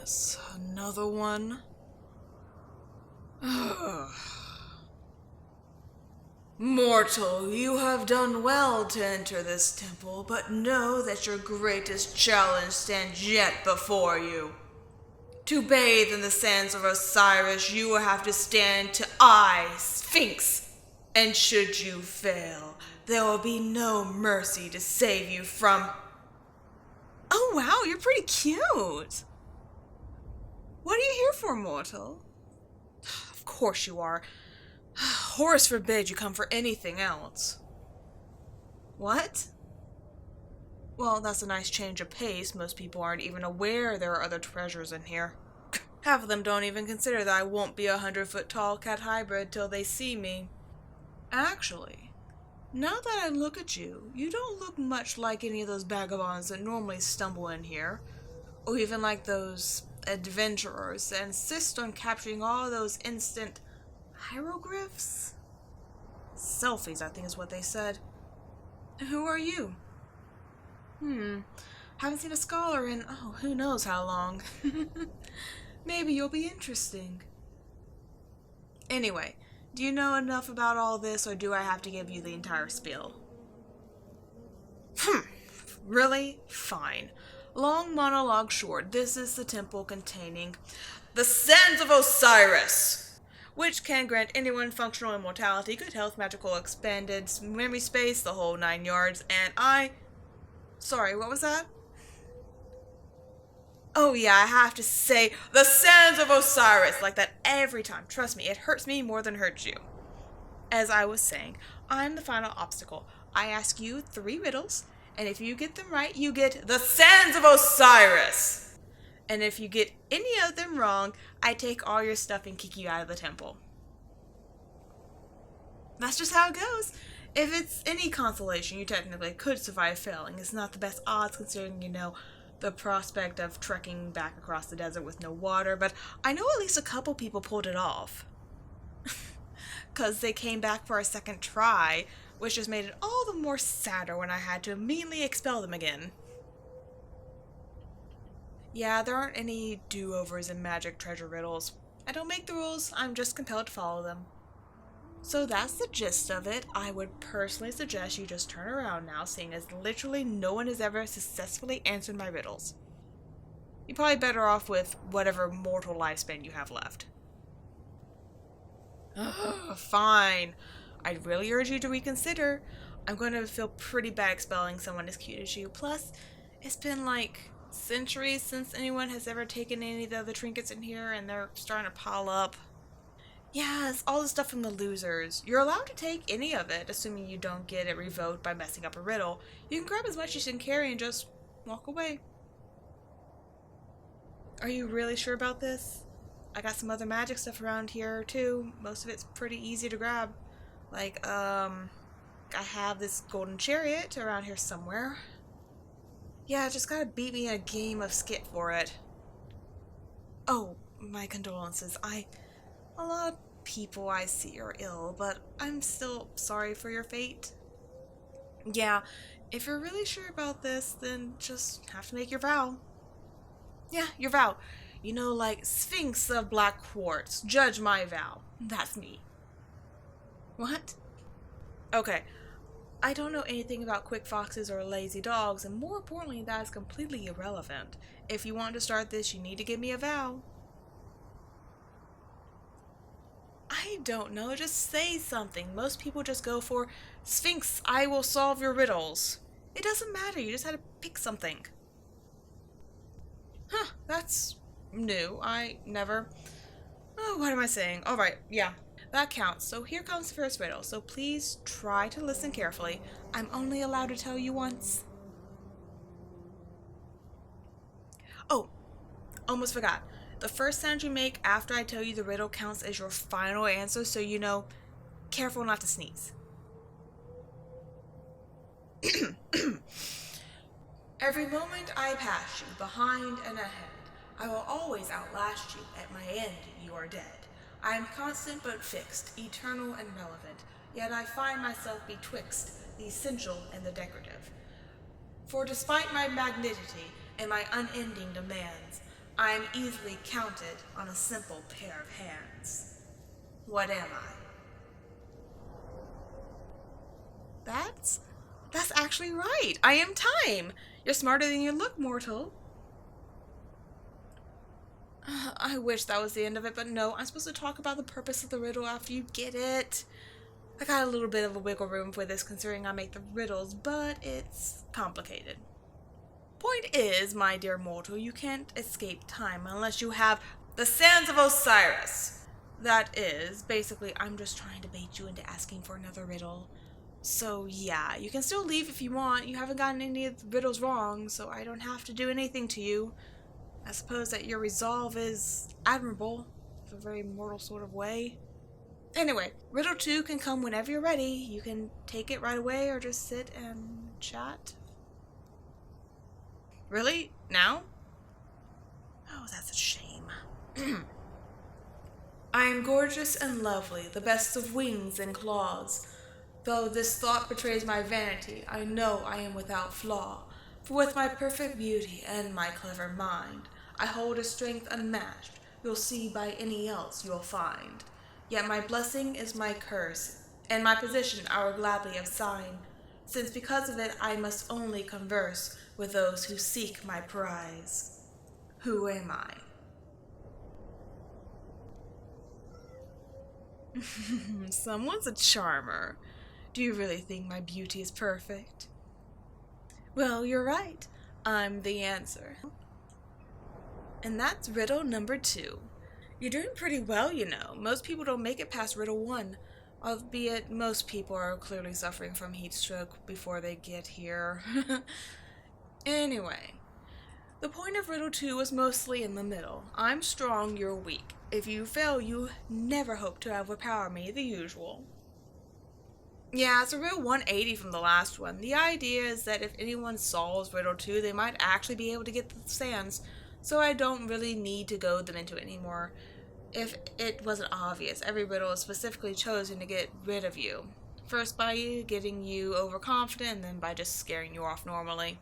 goodness, another one? Mortal, you have done well to enter this temple, but know that your greatest challenge stands yet before you. To bathe in the sands of Osiris, you will have to stand to I, Sphinx. And should you fail, there will be no mercy to save you from... Oh wow, you're pretty cute! What are you here for, mortal? Of course you are. Horus forbid you come for anything else. What? Well, that's a nice change of pace. Most people aren't even aware there are other treasures in here. Half of them don't even consider that I won't be 100-foot-tall cat hybrid till they see me. Actually, now that I look at you, you don't look much like any of those vagabonds that normally stumble in here. Or even like those adventurers that insist on capturing all those instant hieroglyphs? Selfies, I think is what they said. Who are you? Haven't seen a scholar in, who knows how long. Maybe you'll be interesting. Anyway, do you know enough about all this, or do I have to give you the entire spiel? Really? Fine. Long monologue short, this is the temple containing the Sands of Osiris, which can grant anyone functional immortality, good health, magical expanded memory space, the whole 9 yards, and Sorry, what was that? Oh yeah, I have to say, the Sands of Osiris, like that every time. Trust me, it hurts me more than it hurts you. As I was saying, I'm the final obstacle. I ask you 3 riddles, and if you get them right, you get the Sands of Osiris. And if you get any of them wrong, I take all your stuff and kick you out of the temple. That's just how it goes. If it's any consolation, you technically could survive failing. It's not the best odds considering, the prospect of trekking back across the desert with no water, but I know at least a couple people pulled it off. 'Cause they came back for a second try, which just made it all the more sadder when I had to immediately expel them again. Yeah, there aren't any do-overs in magic treasure riddles. I don't make the rules, I'm just compelled to follow them. So that's the gist of it. I would personally suggest you just turn around now, seeing as literally no one has ever successfully answered my riddles. You're probably better off with whatever mortal lifespan you have left. Fine. I'd really urge you to reconsider. I'm going to feel pretty bad expelling someone as cute as you. Plus, it's been like centuries since anyone has ever taken any of the other trinkets in here, and they're starting to pile up. Yeah, it's all the stuff from the losers. You're allowed to take any of it, assuming you don't get it revoked by messing up a riddle. You can grab as much as you can carry and just walk away. Are you really sure about this? I got some other magic stuff around here, too. Most of it's pretty easy to grab. Like, I have this golden chariot around here somewhere. Yeah, just gotta beat me in a game of skit for it. Oh, my condolences. A lot of people I see are ill, but I'm still sorry for your fate. Yeah, if you're really sure about this, then just have to make your vow. Yeah, your vow. Like Sphinx of black quartz. Judge my vow. That's me. What? Okay. I don't know anything about quick foxes or lazy dogs, and more importantly, that is completely irrelevant. If you want to start this, you need to give me a vow. I don't know, just say something. Most people just go for, Sphinx, I will solve your riddles. It doesn't matter, you just had to pick something. That's new. I never... Oh, what am I saying? Alright, yeah, that counts. So here comes the first riddle, so please try to listen carefully. I'm only allowed to tell you once. Oh, almost forgot. The first sound you make after I tell you the riddle counts as your final answer, so careful not to sneeze. Every moment I pass you, behind and ahead, I will always outlast you. At my end, you are dead. I am constant but fixed, eternal and relevant, yet I find myself betwixt the essential and the decorative. For despite my magnanimity and my unending demands, I am easily counted on a simple pair of hands. What am I? That's actually right. I am time. You're smarter than you look, mortal. I wish that was the end of it, but no, I'm supposed to talk about the purpose of the riddle after you get it. I got a little bit of a wiggle room for this considering I make the riddles, but it's complicated. Point is, my dear mortal, you can't escape time unless you have the sands of Osiris. That is, basically, I'm just trying to bait you into asking for another riddle. So yeah, you can still leave if you want. You haven't gotten any of the riddles wrong, so I don't have to do anything to you. I suppose that your resolve is admirable, in a very mortal sort of way. Anyway, Riddle 2 can come whenever you're ready. You can take it right away or just sit and chat. Really? Now? Oh, that's a shame. I am gorgeous and lovely, the best of wings and claws. Though this thought betrays my vanity, I know I am without flaw. For with my perfect beauty and my clever mind, I hold a strength unmatched, you'll see by any else you'll find. Yet my blessing is my curse, and my position I will gladly assign, since because of it I must only converse with those who seek my prize. Who am I? Someone's a charmer. Do you really think my beauty is perfect? Well, you're right. I'm the answer. And that's riddle number 2. You're doing pretty well, you know. Most people don't make it past riddle 1, albeit most people are clearly suffering from heat stroke before they get here. Anyway, the point of riddle 2 is mostly in the middle. I'm strong, you're weak. If you fail, you never hope to overpower me, the usual. Yeah, it's a real 180 from the last one. The idea is that if anyone solves riddle 2, they might actually be able to get the sands, so I don't really need to goad them into it anymore. If it wasn't obvious, every riddle is specifically chosen to get rid of you. First by getting you overconfident, and then by just scaring you off normally.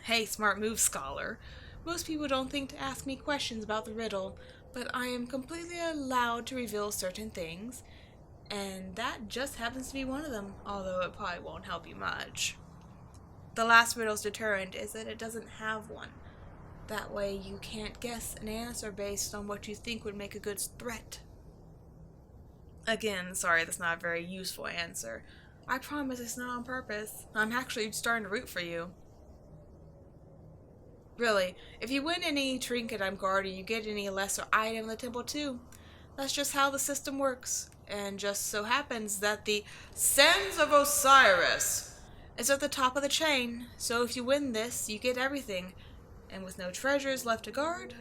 Hey, smart move, scholar. Most people don't think to ask me questions about the riddle, but I am completely allowed to reveal certain things, and that just happens to be one of them, although it probably won't help you much. The last riddle's deterrent is that it doesn't have one. That way you can't guess an answer based on what you think would make a good threat. Again, sorry, that's not a very useful answer. I promise it's not on purpose. I'm actually starting to root for you. Really, if you win any trinket I'm guarding, you get any lesser item in the temple too. That's just how the system works. And just so happens that the Sands of Osiris is at the top of the chain, so if you win this, you get everything. And with no treasures left to guard,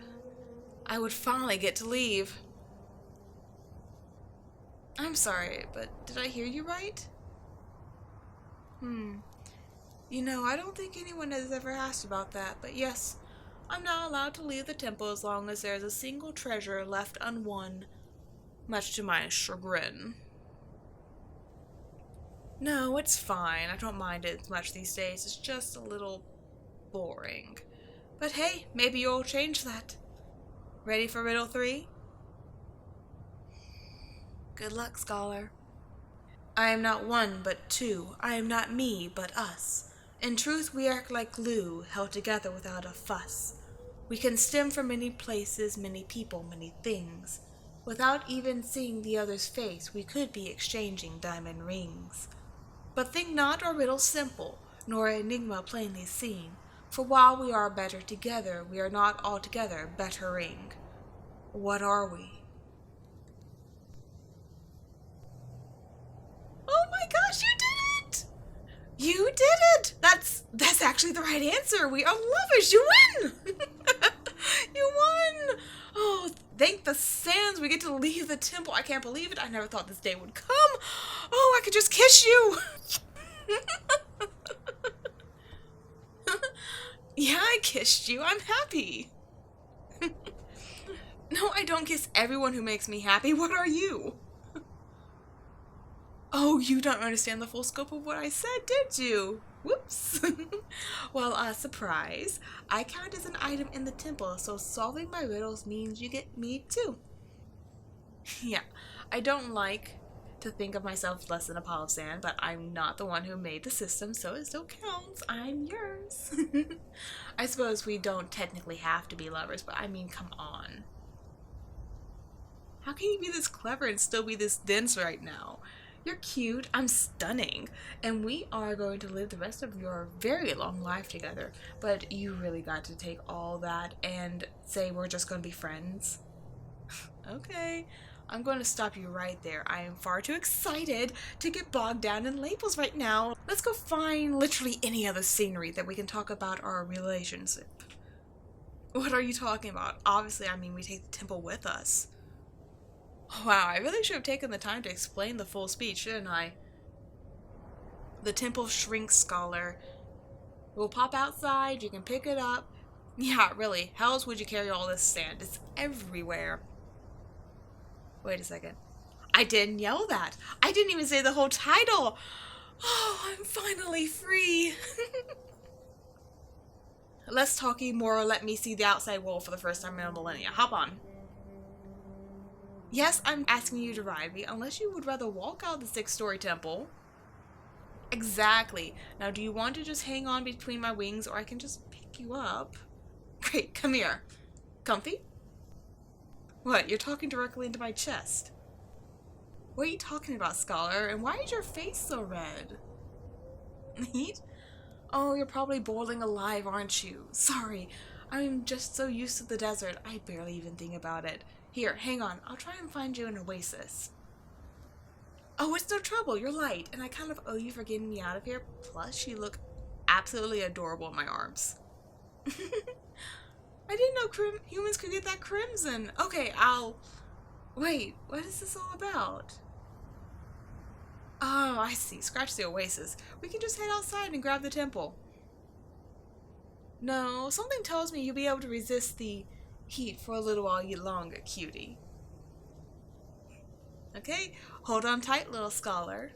I would finally get to leave. I'm sorry, but did I hear you right? You know, I don't think anyone has ever asked about that, but yes, I'm not allowed to leave the temple as long as there's a single treasure left unwon, much to my chagrin. No, it's fine. I don't mind it much these days. It's just a little boring. But hey, maybe you'll change that. Ready for riddle 3? Good luck, scholar. I am not one, but two. I am not me, but us. In truth, we act like glue, held together without a fuss. We can stem from many places, many people, many things. Without even seeing the other's face, we could be exchanging diamond rings. But think not our riddle simple, nor enigma plainly seen. For while we are better together, we are not altogether bettering. What are we? Oh my gosh, you did it! You did it! That's actually the right answer. We are lovers. You win! You won! Oh, thank the sands. We get to leave the temple. I can't believe it. I never thought this day would come. Oh, I could just kiss you. Yeah, I kissed you. I'm happy. No, I don't kiss everyone who makes me happy. What are you? Oh, Oh, you don't understand the full scope of what I said, did you? Whoops. Well, surprise. I count as an item in the temple, so solving my riddles means you get me too. Yeah, I don't like to think of myself less than a pile of sand, but I'm not the one who made the system, so it still counts. I'm yours. I suppose we don't technically have to be lovers, but I mean, come on. How can you be this clever and still be this dense right now? You're cute, I'm stunning, and we are going to live the rest of your very long life together, but you really got to take all that and say we're just going to be friends? Okay, I'm going to stop you right there. I am far too excited to get bogged down in labels right now. Let's go find literally any other scenery that we can talk about our relationship. What are you talking about? Obviously, I mean we take the temple with us. Wow, I really should have taken the time to explain the full speech, shouldn't I? The temple shrinks, scholar. It will pop outside, you can pick it up. Yeah, really, how else would you carry all this sand? It's everywhere. Wait a second. I didn't yell that. I didn't even say the whole title. Oh, I'm finally free. Less talking, more let me see the outside world for the first time in a millennia. Hop on. Yes, I'm asking you to ride me, unless you would rather walk out the 6-story temple. Exactly. Now, do you want to just hang on between my wings, or I can just pick you up? Great, come here. Comfy? What, you're talking directly into my chest? What are you talking about, scholar? And why is your face so red? Heat? Oh, you're probably boiling alive, aren't you? Sorry, I'm just so used to the desert, I barely even think about it. Here, hang on, I'll try and find you an oasis. Oh, it's no trouble, you're light, and I kind of owe you for getting me out of here, plus you look absolutely adorable in my arms. I didn't know humans could get that crimson. Okay, Wait, what is this all about? Oh, I see. Scratch the oasis. We can just head outside and grab the temple. No, something tells me you'll be able to resist the heat for a little while longer, cutie. Okay, hold on tight, little scholar.